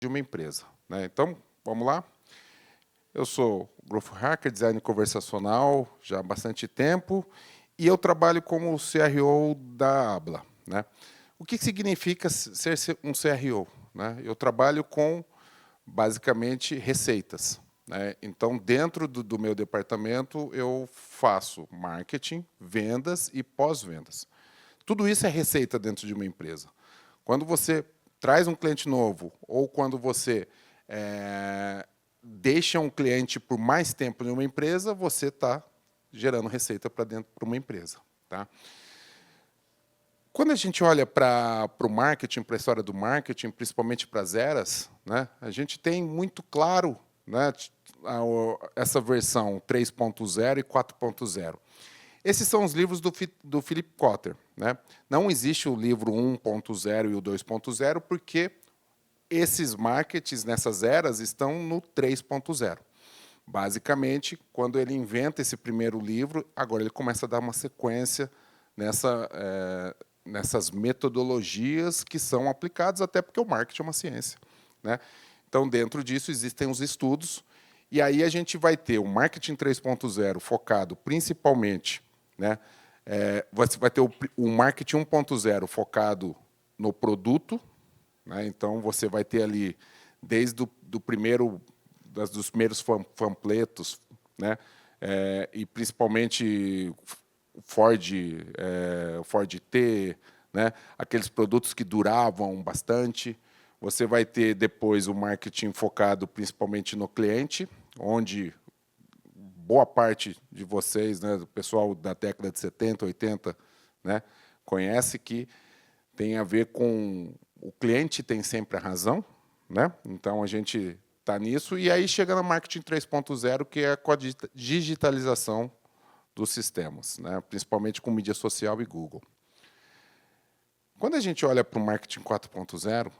de uma empresa, né? Então, vamos lá. Eu sou Growth Hacker, design conversacional já há bastante tempo e eu trabalho como CRO da Abla, né? O que significa ser um CRO, né? Eu trabalho com, basicamente, receitas, né? Então, dentro do meu departamento, eu faço marketing, vendas e pós-vendas. Tudo isso é receita dentro de uma empresa. Quando você traz um cliente novo ou quando você deixa um cliente por mais tempo em uma empresa, você está gerando receita para uma empresa. Tá? Quando a gente olha para o marketing, para a história do marketing, principalmente para as eras, né, a gente tem muito claro, né, essa versão 3.0 e 4.0. Esses são os livros do Philip Kotler, né? Não existe o livro 1.0 e o 2.0, porque esses marketings nessas eras estão no 3.0. Basicamente, quando ele inventa esse primeiro livro, agora ele começa a dar uma sequência nessas metodologias que são aplicadas, até porque o marketing é uma ciência, né? Então, dentro disso, existem os estudos, e aí a gente vai ter o marketing 3.0 focado principalmente, né? Você vai ter o marketing 1.0 focado no produto, né? Então, você vai ter ali, desde dos primeiros panfletos, né? E principalmente Ford, Ford T, né? Aqueles produtos que duravam bastante. Você vai ter depois o marketing focado principalmente no cliente, onde boa parte de vocês, né, do pessoal da década de 70, 80, né, conhece que tem a ver com o cliente tem sempre a razão, né? Então a gente está nisso e aí chega no marketing 3.0, que é com a digitalização dos sistemas, né? Principalmente com mídia social e Google. Quando a gente olha para o marketing 4.0,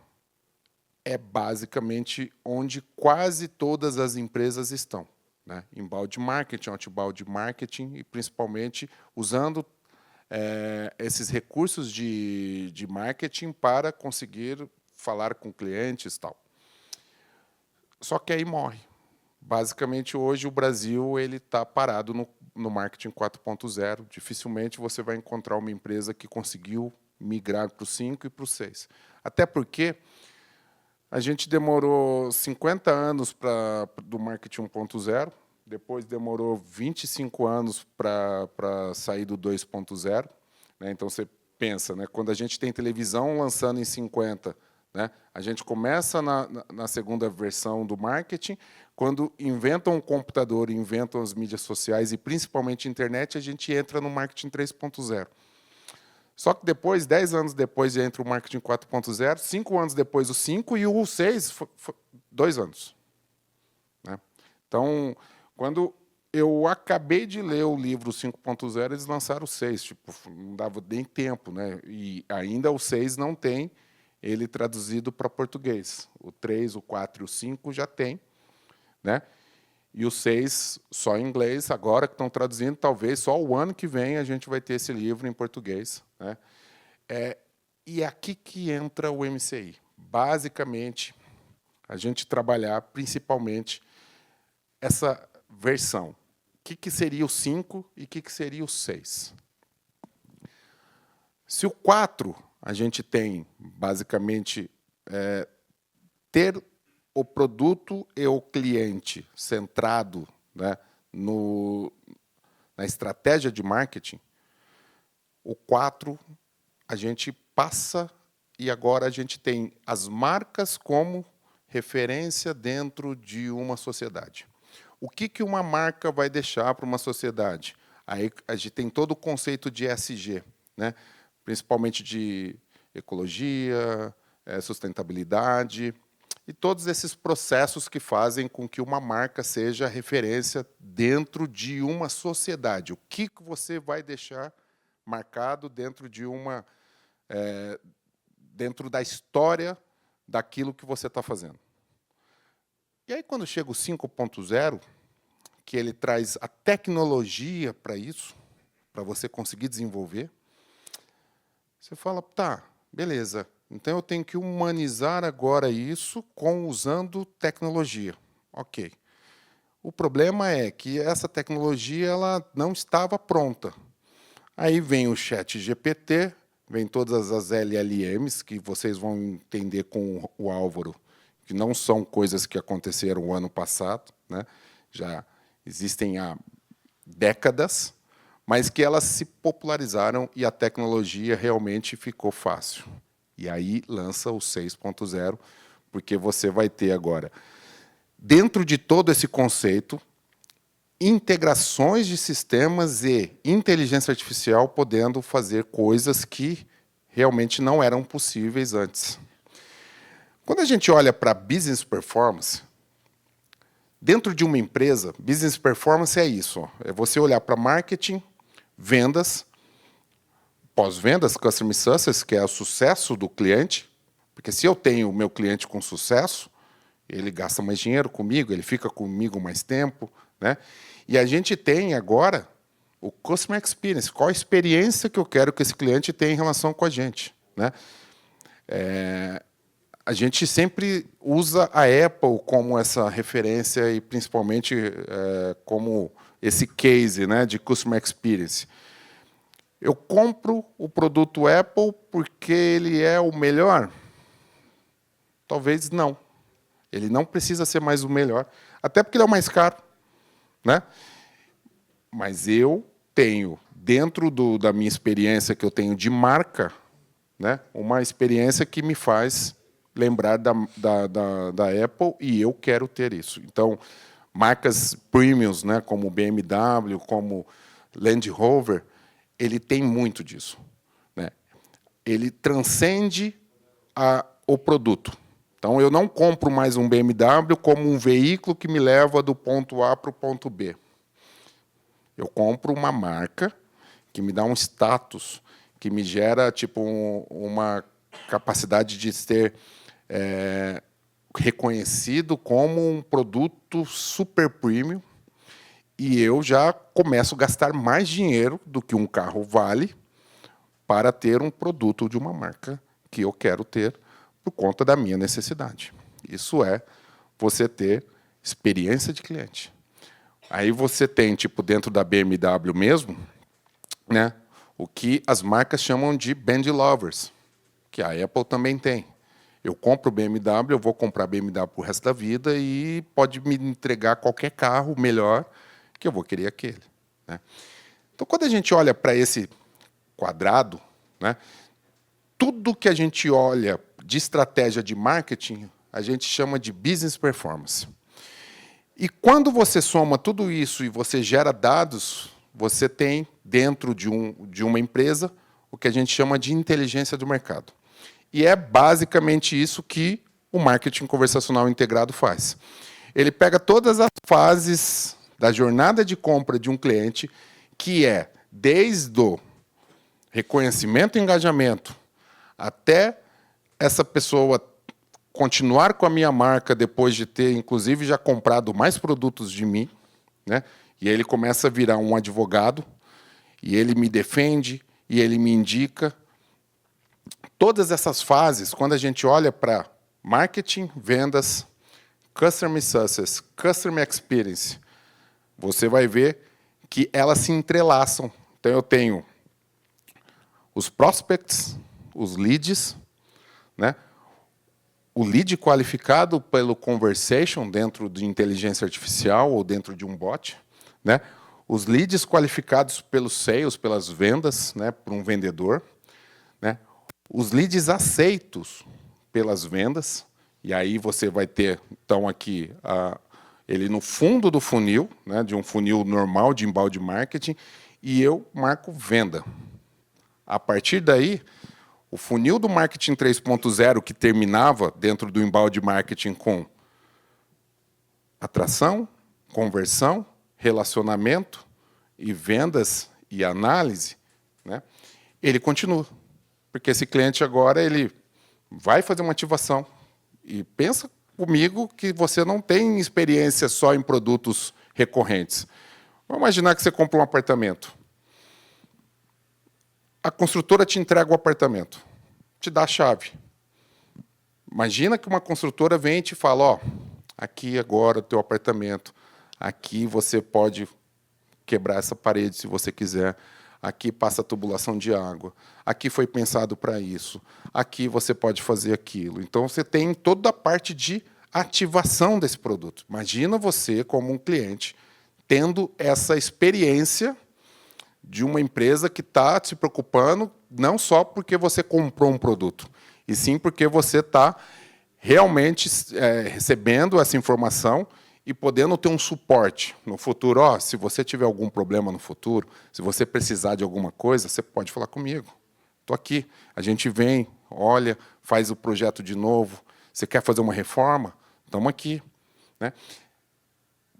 é basicamente onde quase todas as empresas estão, né? Inbound marketing, outbound marketing e principalmente usando esses recursos de marketing para conseguir falar com clientes e tal. Só que aí morre. Basicamente, hoje, o Brasil está parado no marketing 4.0. Dificilmente você vai encontrar uma empresa que conseguiu migrar para o 5 e para o 6. Até porque a gente demorou 50 anos do marketing 1.0, depois demorou 25 anos para sair do 2.0. Né? Então, você pensa, né? Quando a gente tem televisão lançando em 50, né? A gente começa na segunda versão do marketing, quando inventam o computador, inventam as mídias sociais e principalmente a internet, a gente entra no marketing 3.0. Só que depois, 10 anos depois, entra o marketing 4.0, 5 anos depois o 5 e o 6, 2 anos. Né? Então, quando eu acabei de ler o livro 5.0, eles lançaram o 6, tipo, não dava nem tempo, né? E ainda o 6 não tem ele traduzido para português. O 3, o 4 e o 5 já tem, né? E o 6 só em inglês, agora que estão traduzindo, talvez só o ano que vem a gente vai ter esse livro em português, né? E é aqui que entra o MCI. Basicamente, a gente trabalhar principalmente essa versão. O que seria o 5 e o que seria o 6? Se o 4 a gente tem, basicamente, ter o produto e o cliente centrado, né, na estratégia de marketing, o 4 a gente passa e agora a gente tem as marcas como referência dentro de uma sociedade. O que uma marca vai deixar para uma sociedade? Aí a gente tem todo o conceito de ESG, né? Principalmente de ecologia, sustentabilidade, e todos esses processos que fazem com que uma marca seja referência dentro de uma sociedade. O que você vai deixar marcado dentro de dentro da história daquilo que você está fazendo. E aí, quando chega o 5.0, que ele traz a tecnologia para isso, para você conseguir desenvolver, você fala, tá, beleza, Então eu tenho que humanizar agora isso usando tecnologia. Ok. O problema é que essa tecnologia ela não estava pronta. Aí vem o chat GPT, vem todas as LLMs, que vocês vão entender com o Álvaro, que não são coisas que aconteceram o ano passado, né? Já existem há décadas, mas que elas se popularizaram e a tecnologia realmente ficou fácil. E aí lança o 6.0, porque você vai ter agora, dentro de todo esse conceito, integrações de sistemas e inteligência artificial podendo fazer coisas que realmente não eram possíveis antes. Quando a gente olha para business performance, dentro de uma empresa, business performance é isso. Ó, é você olhar para marketing, vendas, pós-vendas, customer success, que é o sucesso do cliente, porque se eu tenho o meu cliente com sucesso, ele gasta mais dinheiro comigo, ele fica comigo mais tempo, né? E a gente tem agora o customer experience, qual a experiência que eu quero que esse cliente tenha em relação com a gente, né? A gente sempre usa a Apple como essa referência e principalmente como esse case, né, de customer experience. Eu compro o produto Apple porque ele é o melhor? Talvez não. Ele não precisa ser mais o melhor, até porque ele é o mais caro, né? Mas eu tenho, dentro da minha experiência que eu tenho de marca, né, uma experiência que me faz lembrar da Apple e eu quero ter isso. Então, marcas premiums, né, como BMW, como Land Rover, ele tem muito disso, né? Ele transcende o produto. Então, eu não compro mais um BMW como um veículo que me leva do ponto A para o ponto B. Eu compro uma marca que me dá um status, que me gera tipo uma capacidade de ser reconhecido como um produto super premium, e eu já começo a gastar mais dinheiro do que um carro vale para ter um produto de uma marca que eu quero ter por conta da minha necessidade. Isso é você ter experiência de cliente. Aí você tem, tipo, dentro da BMW mesmo, né, o que as marcas chamam de brand lovers, que a Apple também tem. Eu compro BMW, eu vou comprar BMW para o resto da vida e pode me entregar qualquer carro melhor que eu vou querer aquele, né? Então, quando a gente olha para esse quadrado, né, tudo que a gente olha de estratégia de marketing, a gente chama de business performance. E quando você soma tudo isso e você gera dados, você tem, dentro de uma empresa, o que a gente chama de inteligência do mercado. E é basicamente isso que o marketing conversacional integrado faz. Ele pega todas as fases da jornada de compra de um cliente, que é desde o reconhecimento e engajamento até essa pessoa continuar com a minha marca depois de ter, inclusive, já comprado mais produtos de mim, né? E aí ele começa a virar um advogado, e ele me defende, e ele me indica. Todas essas fases, quando a gente olha para marketing, vendas, customer success, customer experience, você vai ver que elas se entrelaçam. Então, eu tenho os prospects, os leads, né? O lead qualificado pelo conversation dentro de inteligência artificial ou dentro de um bot, né? Os leads qualificados pelos sales, pelas vendas, né, por um vendedor, né? Os leads aceitos pelas vendas, e aí você vai ter, então, aqui, ele no fundo do funil, né, de um funil normal de inbound marketing, e eu marco venda. A partir daí, o funil do marketing 3.0, que terminava dentro do inbound marketing com atração, conversão, relacionamento e vendas e análise, né, ele continua. Porque esse cliente agora ele vai fazer uma ativação. E pensa comigo que você não tem experiência só em produtos recorrentes. Vamos imaginar que você compra um apartamento. A construtora te entrega o apartamento, te dá a chave. Imagina que uma construtora vem e te fala, ó, aqui agora o teu apartamento, aqui você pode quebrar essa parede se você quiser, aqui passa a tubulação de água, aqui foi pensado para isso, aqui você pode fazer aquilo. Então, você tem toda a parte de ativação desse produto. Imagina você, como um cliente, tendo essa experiência de uma empresa que está se preocupando não só porque você comprou um produto, e sim porque você está realmente recebendo essa informação e podendo ter um suporte no futuro. Ó, se você tiver algum problema no futuro, se você precisar de alguma coisa, você pode falar comigo. Estou aqui. A gente vem, olha, faz o projeto de novo. Você quer fazer uma reforma? Estamos aqui. Né?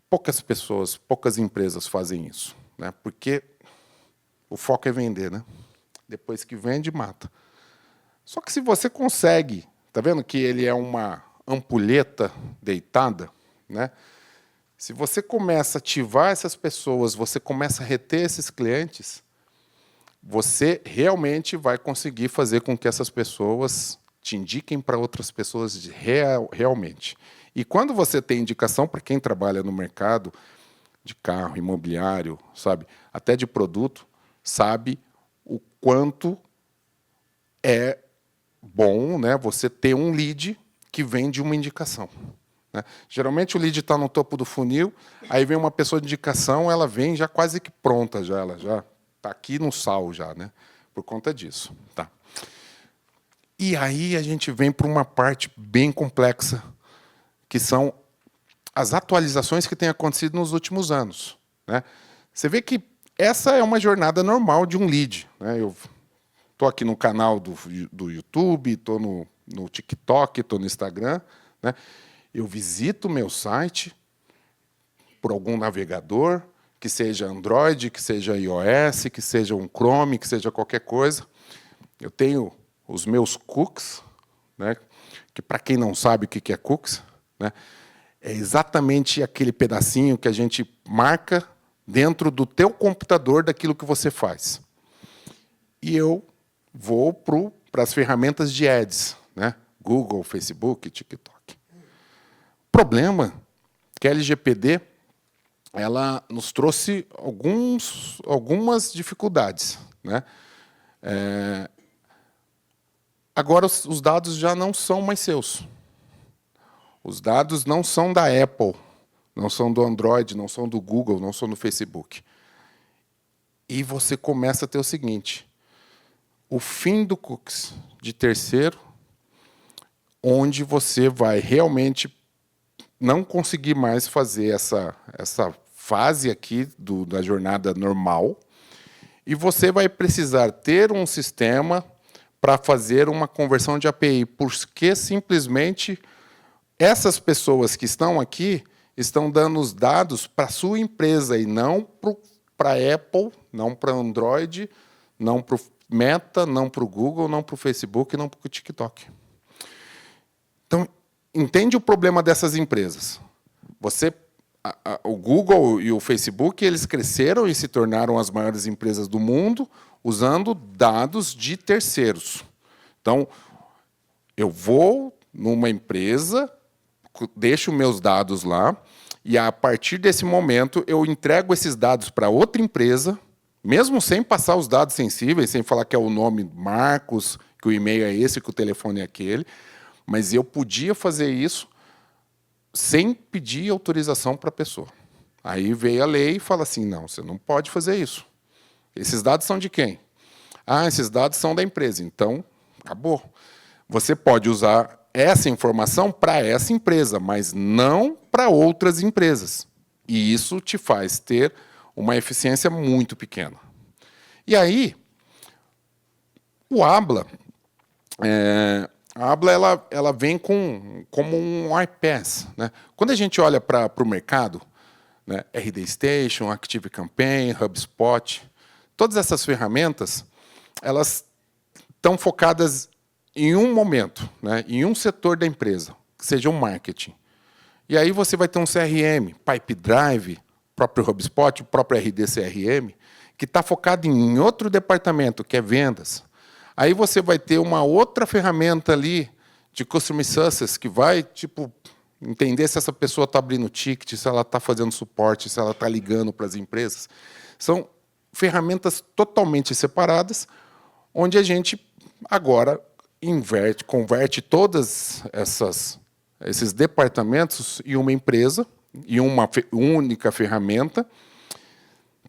Poucas pessoas, poucas empresas fazem isso, né? Porque o foco é vender, né? Depois que vende, mata. Só que se você consegue, tá vendo que ele é uma ampulheta deitada, né? Se você começa a ativar essas pessoas, você começa a reter esses clientes, você realmente vai conseguir fazer com que essas pessoas te indiquem para outras pessoas realmente. E quando você tem indicação, para quem trabalha no mercado de carro, imobiliário, sabe, até de produto, sabe o quanto é bom, né, você ter um lead que vem de uma indicação. Né? Geralmente o lead está no topo do funil, aí vem uma pessoa de indicação, ela vem já quase que pronta, ela já está aqui no sal, já, né, por conta disso. Tá. E aí a gente vem para uma parte bem complexa, que são as atualizações que têm acontecido nos últimos anos. Né? Você vê que essa é uma jornada normal de um lead. Né? Eu estou aqui no canal do YouTube, estou no TikTok, estou no Instagram. Né? Eu visito o meu site por algum navegador, que seja Android, que seja iOS, que seja um Chrome, que seja qualquer coisa. Eu tenho os meus cookies, né? Que, para quem não sabe o que é cookies, né? É exatamente aquele pedacinho que a gente marca dentro do teu computador daquilo que você faz. E eu vou para as ferramentas de ads, né? Google, Facebook, TikTok. O problema é que a LGPD ela nos trouxe algumas dificuldades. Né? Agora, os dados já não são mais seus. Os dados não são da Apple, não são do Android, não são do Google, não são do Facebook. E você começa a ter o seguinte, o fim do cookies de terceiro, onde você vai realmente não conseguir mais fazer essa fase aqui da jornada normal, e você vai precisar ter um sistema para fazer uma conversão de API, porque simplesmente essas pessoas que estão aqui estão dando os dados para a sua empresa e não para a Apple, não para Android, não para o Meta, não para o Google, não para o Facebook, não para o TikTok. Então, entende o problema dessas empresas. O Google e o Facebook, eles cresceram e se tornaram as maiores empresas do mundo usando dados de terceiros. Então, eu vou numa empresa, deixo meus dados lá, e a partir desse momento eu entrego esses dados para outra empresa, mesmo sem passar os dados sensíveis, sem falar que é o nome Marcos, que o e-mail é esse, que o telefone é aquele, mas eu podia fazer isso sem pedir autorização para a pessoa. Aí veio a lei e fala assim, não, você não pode fazer isso. Esses dados são de quem? Ah, esses dados são da empresa. Então, acabou. Você pode usar essa informação para essa empresa, mas não para outras empresas. E isso te faz ter uma eficiência muito pequena. E aí, o ABLA, a ABLA ela vem como um iPaaS. Né? Quando a gente olha para o mercado, né, RD Station, ActiveCampaign, HubSpot, todas essas ferramentas, elas estão focadas em um momento, né, em um setor da empresa, que seja o marketing. E aí você vai ter um CRM, Pipedrive, próprio HubSpot, o próprio RD CRM, que está focado em outro departamento, que é vendas. Aí você vai ter uma outra ferramenta ali de Customer Success, que vai tipo, entender se essa pessoa está abrindo ticket, se ela está fazendo suporte, se ela está ligando para as empresas. São ferramentas totalmente separadas, onde a gente agora converte todas esses departamentos em uma empresa, em uma única ferramenta,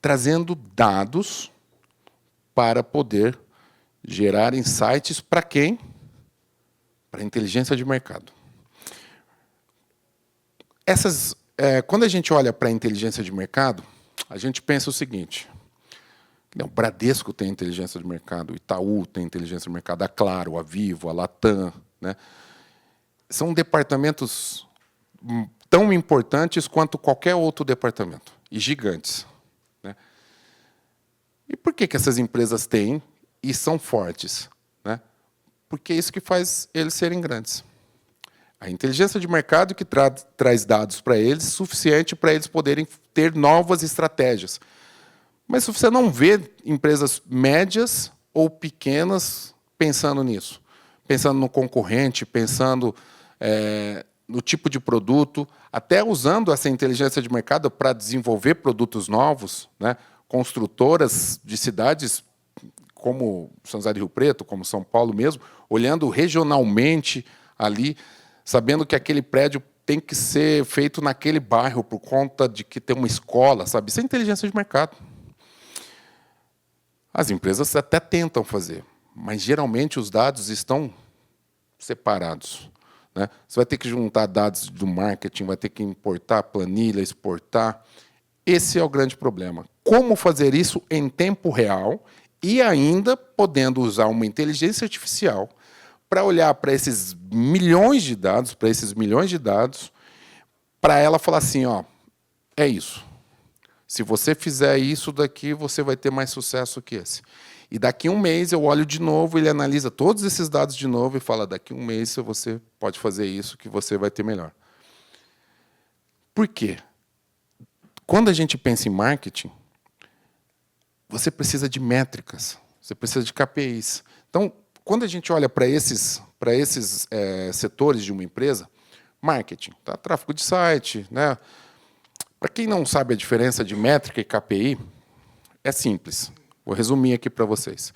trazendo dados para poder gerar insights para quem? Para a inteligência de mercado. Quando a gente olha para a inteligência de mercado, a gente pensa o seguinte: o Bradesco tem inteligência de mercado, o Itaú tem inteligência de mercado, a Claro, a Vivo, a Latam, né? São departamentos tão importantes quanto qualquer outro departamento, e gigantes, né? E por que essas empresas têm e são fortes, né? Porque é isso que faz eles serem grandes. A inteligência de mercado que traz dados para eles, suficiente para eles poderem ter novas estratégias. Mas você não vê empresas médias ou pequenas pensando nisso, pensando no concorrente, pensando no tipo de produto, até usando essa inteligência de mercado para desenvolver produtos novos, né? Construtoras de cidades como São José do Rio Preto, como São Paulo mesmo, olhando regionalmente ali, sabendo que aquele prédio tem que ser feito naquele bairro por conta de que tem uma escola, sabe? Isso é inteligência de mercado. As empresas até tentam fazer, mas geralmente os dados estão separados, né? Você vai ter que juntar dados do marketing, vai ter que importar planilha, exportar. Esse é o grande problema. Como fazer isso em tempo real e ainda podendo usar uma inteligência artificial para olhar para esses milhões de dados, para ela falar assim, ó, é isso. Se você fizer isso daqui, você vai ter mais sucesso que esse. E daqui a um mês eu olho de novo, ele analisa todos esses dados de novo e fala, daqui a um mês você pode fazer isso que você vai ter melhor. Por quê? Quando a gente pensa em marketing, você precisa de métricas, você precisa de KPIs. Então, quando a gente olha para esses setores de uma empresa, marketing, tá? Tráfego de site, né? Para quem não sabe a diferença de métrica e KPI, é simples. Vou resumir aqui para vocês.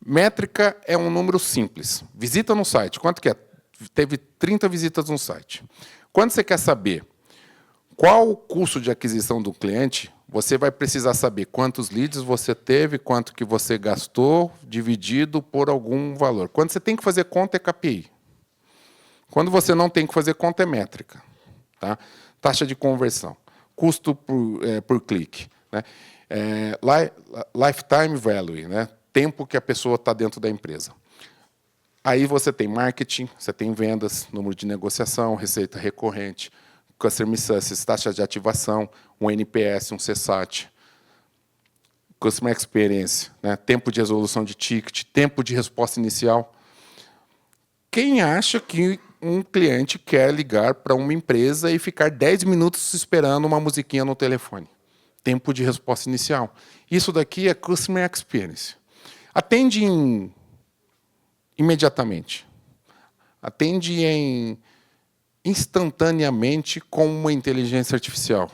Métrica é um número simples. Visita no site, quanto que é? Teve 30 visitas no site. Quando você quer saber qual o custo de aquisição do cliente, você vai precisar saber quantos leads você teve, quanto que você gastou, dividido por algum valor. Quando você tem que fazer conta, é KPI. Quando você não tem que fazer conta, é métrica. Tá? Taxa de conversão, custo por clique, né? Lifetime value, né? Tempo que a pessoa está dentro da empresa. Aí você tem marketing, você tem vendas, número de negociação, receita recorrente, Customer Success, taxa de ativação, um NPS, um CSAT, Customer Experience, né? Tempo de resolução de ticket, tempo de resposta inicial. Quem acha que um cliente quer ligar para uma empresa e ficar 10 minutos esperando uma musiquinha no telefone? Tempo de resposta inicial. Isso daqui é Customer Experience. Atende imediatamente. Atende instantaneamente com uma inteligência artificial.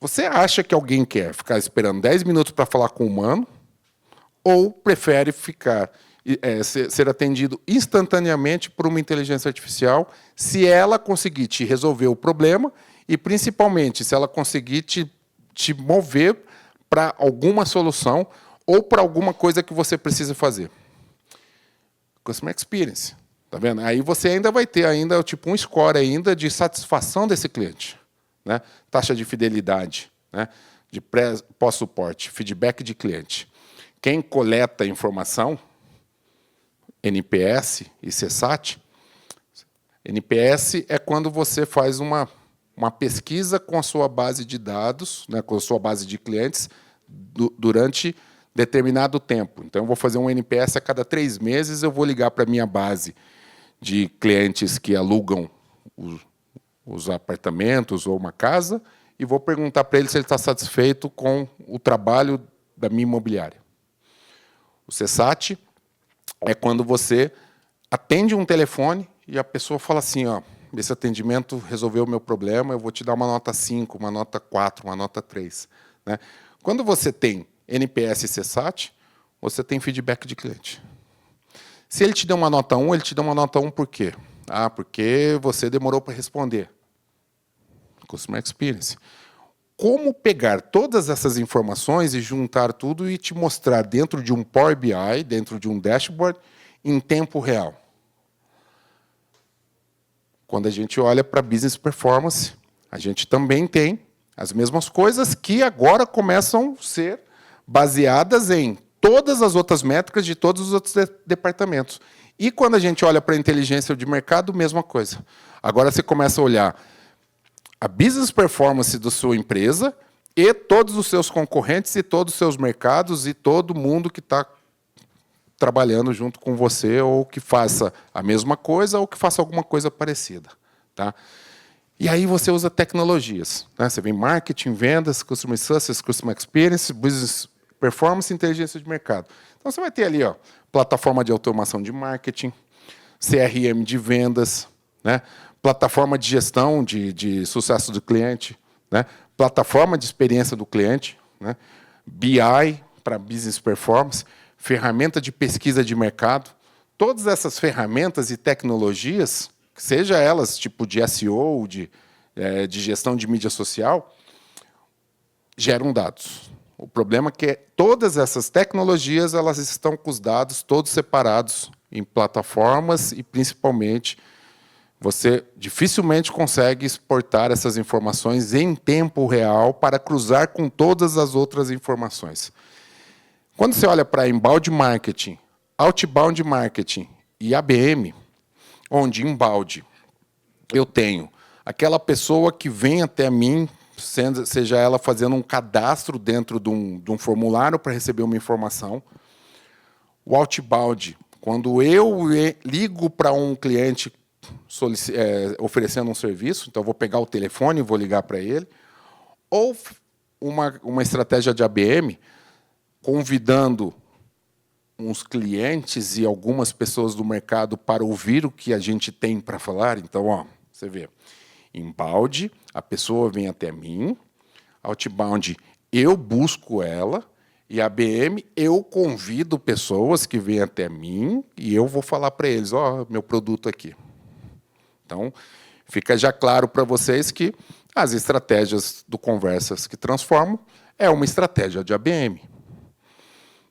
Você acha que alguém quer ficar esperando 10 minutos para falar com um humano ou prefere ser atendido instantaneamente por uma inteligência artificial se ela conseguir te resolver o problema e, principalmente, se ela conseguir te mover para alguma solução ou para alguma coisa que você precisa fazer? Customer Experience. Tá vendo? Aí você ainda vai ter tipo um score ainda de satisfação desse cliente, né? Taxa de fidelidade, né? De pós-suporte, feedback de cliente. Quem coleta informação, NPS e CSAT. NPS é quando você faz uma pesquisa com a sua base de dados, né, com a sua base de clientes, durante determinado tempo. Então, eu vou fazer um NPS a cada 3 meses, eu vou ligar para a minha base de clientes que alugam os apartamentos ou uma casa e vou perguntar para ele se ele está satisfeito com o trabalho da minha imobiliária. O CSAT é quando você atende um telefone e a pessoa fala assim, ó, esse atendimento resolveu o meu problema, eu vou te dar uma nota 5, uma nota 4, uma nota 3. Né? Quando você tem NPS e CSAT, você tem feedback de cliente. Se ele te deu uma nota 1, ele te deu uma nota 1 por quê? Ah, porque você demorou para responder. Customer Experience. Como pegar todas essas informações e juntar tudo e te mostrar dentro de um Power BI, dentro de um dashboard, em tempo real? Quando a gente olha para Business Performance, a gente também tem as mesmas coisas que agora começam a ser baseadas em todas as outras métricas de todos os outros departamentos. E quando a gente olha para a inteligência de mercado, mesma coisa. Agora você começa a olhar a business performance da sua empresa e todos os seus concorrentes e todos os seus mercados e todo mundo que está trabalhando junto com você ou que faça a mesma coisa ou que faça alguma coisa parecida. Tá? E aí você usa tecnologias. Né? Você vem marketing, vendas, customer success, customer experience, business performance e inteligência de mercado. Então você vai ter ali, ó, plataforma de automação de marketing, CRM de vendas, né? Plataforma de gestão de sucesso do cliente, né? Plataforma de experiência do cliente, né? BI para business performance, ferramenta de pesquisa de mercado. Todas essas ferramentas e tecnologias, seja elas tipo de SEO, de gestão de mídia social, geram dados. O problema é que todas essas tecnologias elas estão com os dados todos separados em plataformas e, principalmente, você dificilmente consegue exportar essas informações em tempo real para cruzar com todas as outras informações. Quando você olha para inbound marketing, outbound marketing e ABM, onde inbound eu tenho aquela pessoa que vem até mim, seja ela fazendo um cadastro dentro de um formulário para receber uma informação. O outbound, quando eu ligo para um cliente oferecendo um serviço, então eu vou pegar o telefone e vou ligar para ele, ou uma estratégia de ABM, convidando uns clientes e algumas pessoas do mercado para ouvir o que a gente tem para falar. Então, ó, você vê, inbound, a pessoa vem até mim, outbound, eu busco ela, e ABM, eu convido pessoas que vêm até mim e eu vou falar para eles, ó, meu produto aqui. Então, fica já claro para vocês que as estratégias do Conversas que Transformam é uma estratégia de ABM.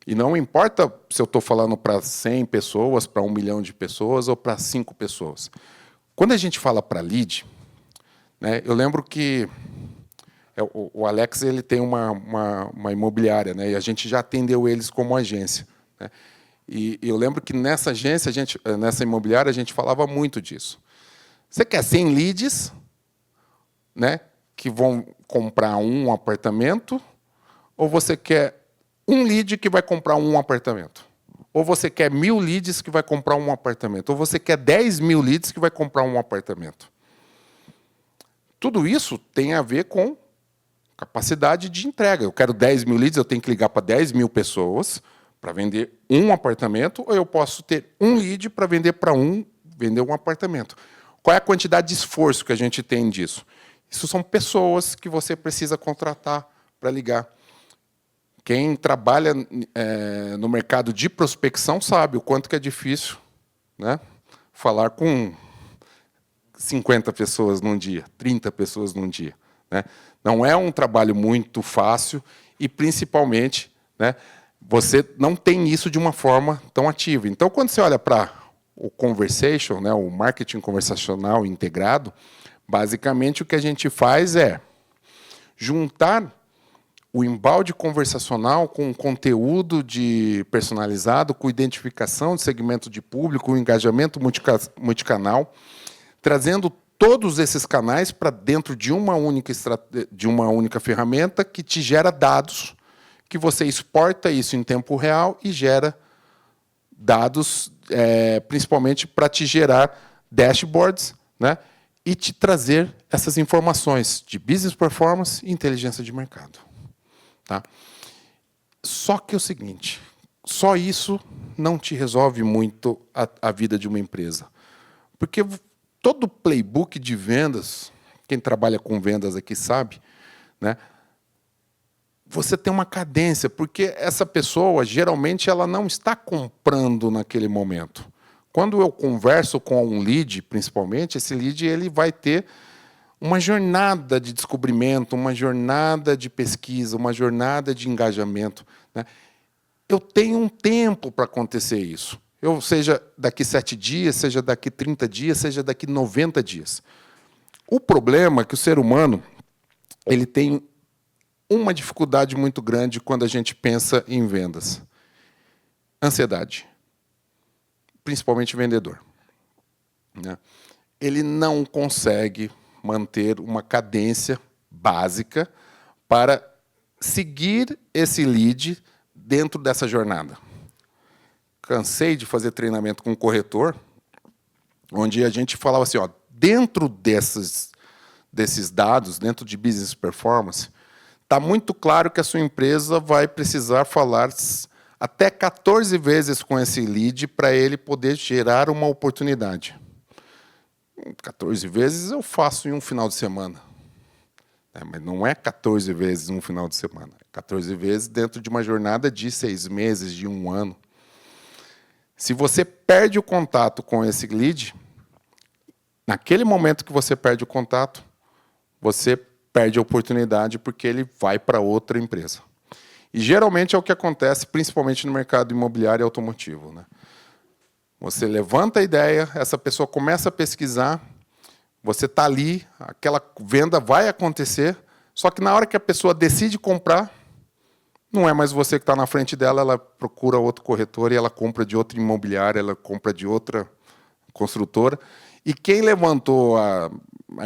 E não importa se eu estou falando para 100 pessoas, para 1 milhão de pessoas ou para 5 pessoas. Quando a gente fala para lead, né, eu lembro que o Alex ele tem uma imobiliária, né, e a gente já atendeu eles como agência. Né, e eu lembro que nessa agência, nessa imobiliária, a gente falava muito disso. Você quer 100 leads, né, que vão comprar um apartamento, ou você quer um lead que vai comprar um apartamento? Ou você quer 1000 leads que vai comprar um apartamento? Ou você quer 10.000 leads que vai comprar um apartamento? Tudo isso tem a ver com capacidade de entrega. Eu quero 10.000 leads, eu tenho que ligar para 10.000 pessoas para vender um apartamento, ou eu posso ter um lead para vender vender um apartamento. Qual é a quantidade de esforço que a gente tem disso? Isso são pessoas que você precisa contratar para ligar. Quem trabalha no mercado de prospecção sabe o quanto que é difícil, né, falar com 50 pessoas num dia, 30 pessoas num dia. Né? Não é um trabalho muito fácil e, principalmente, né, você não tem isso de uma forma tão ativa. Então, quando você olha para o conversation, né, o marketing conversacional integrado, basicamente o que a gente faz é juntar o embalde conversacional com conteúdo personalizado, com identificação de segmento de público, engajamento multicanal, trazendo todos esses canais para dentro de uma única ferramenta que te gera dados, que você exporta isso em tempo real e gera dados, principalmente para te gerar dashboards, né, e te trazer essas informações de business performance e inteligência de mercado. Tá? Só que é o seguinte, só isso não te resolve muito a vida de uma empresa. Porque todo playbook de vendas, quem trabalha com vendas aqui sabe, né? Você tem uma cadência, porque essa pessoa, geralmente, ela não está comprando naquele momento. Quando eu converso com um lead, principalmente, esse lead ele vai ter uma jornada de descobrimento, uma jornada de pesquisa, uma jornada de engajamento, né? Eu tenho um tempo para acontecer isso. Seja daqui 7 dias, seja daqui 30 dias, seja daqui 90 dias. O problema é que o ser humano ele tem uma dificuldade muito grande quando a gente pensa em vendas. Ansiedade. Principalmente vendedor, né? Ele não consegue manter uma cadência básica para seguir esse lead dentro dessa jornada. Cansei de fazer treinamento com um corretor, onde a gente falava assim, ó, dentro desses dados, dentro de business performance, está muito claro que a sua empresa vai precisar falar até 14 vezes com esse lead para ele poder gerar uma oportunidade. 14 vezes eu faço em um final de semana. Mas não é 14 vezes um final de semana. É 14 vezes dentro de uma jornada de 6 meses, de 1 ano. Se você perde o contato com esse lead, naquele momento que você perde o contato, você perde a oportunidade porque ele vai para outra empresa. E geralmente é o que acontece, principalmente no mercado imobiliário e automotivo, né? Você levanta a ideia, essa pessoa começa a pesquisar, você está ali, aquela venda vai acontecer, só que na hora que a pessoa decide comprar, não é mais você que está na frente dela, ela procura outro corretor e ela compra de outra imobiliária, ela compra de outra construtora. E quem levantou a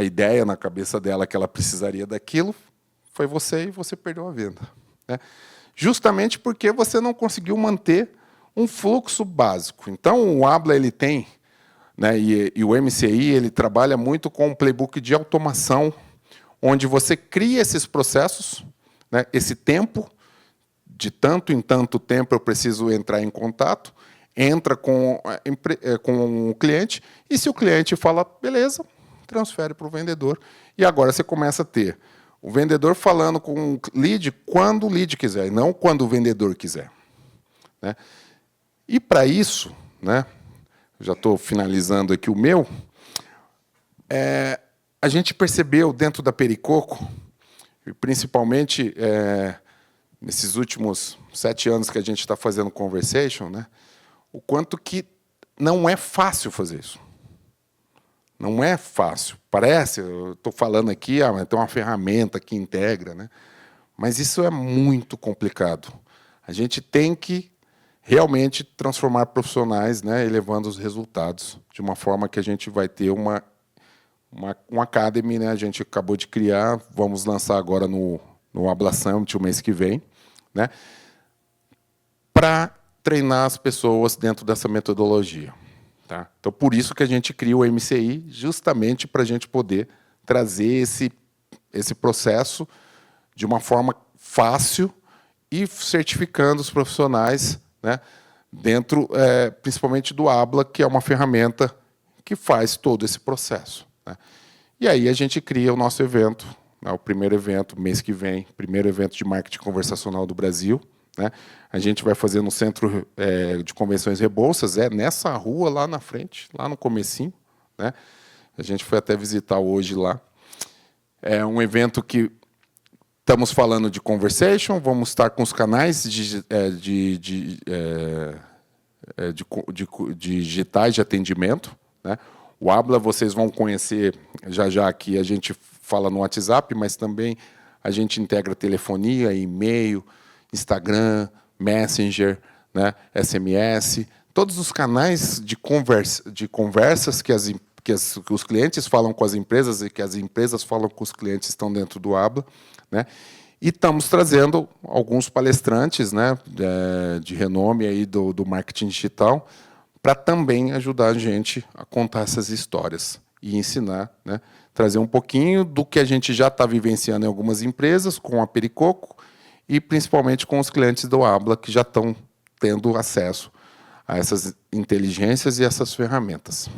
ideia na cabeça dela que ela precisaria daquilo foi você e você perdeu a venda, né? Justamente porque você não conseguiu manter um fluxo básico. Então, o Habla ele tem, né, e o MCI ele trabalha muito com um playbook de automação, onde você cria esses processos, né, esse tempo, de tanto em tanto tempo eu preciso entrar em contato, entra com o cliente, e se o cliente fala, beleza, transfere para o vendedor. E agora você começa a ter o vendedor falando com o lead quando o lead quiser, e não quando o vendedor quiser, né? E para isso, né, já estou finalizando aqui o meu, a gente percebeu dentro da Pericoco, e principalmente nesses últimos 7 anos que a gente está fazendo Conversation, né, o quanto que não é fácil fazer isso. Não é fácil. Parece, eu estou falando aqui, tem uma ferramenta que integra, né? Mas isso é muito complicado. A gente tem que realmente transformar profissionais, né, elevando os resultados de uma forma que a gente vai ter uma academy, né? A gente acabou de criar, vamos lançar agora no Habla Summit o mês que vem, né? Para treinar as pessoas dentro dessa metodologia. Tá? Então, por isso que a gente cria o MCI, justamente para a gente poder trazer esse processo de uma forma fácil e certificando os profissionais, né, dentro, principalmente do Habla, que é uma ferramenta que faz todo esse processo, né? E aí a gente cria o nosso evento, né, o primeiro evento, mês que vem, primeiro evento de marketing conversacional do Brasil, né? A gente vai fazer no Centro de Convenções Rebouças, nessa rua lá na frente, lá no comecinho, né? A gente foi até visitar hoje lá. É um evento que estamos falando de conversation, vamos estar com os canais digitais de atendimento, né? O Habla vocês vão conhecer já já aqui, a gente fala no WhatsApp, mas também a gente integra telefonia, e-mail, Instagram, Messenger, né, SMS, todos os canais de conversas que os clientes falam com as empresas e que as empresas falam com os clientes estão dentro do Habla, né? E estamos trazendo alguns palestrantes, né, de renome aí do marketing digital para também ajudar a gente a contar essas histórias e ensinar, né, trazer um pouquinho do que a gente já está vivenciando em algumas empresas com a Pericoco, e principalmente com os clientes do Habla, que já estão tendo acesso a essas inteligências e essas ferramentas.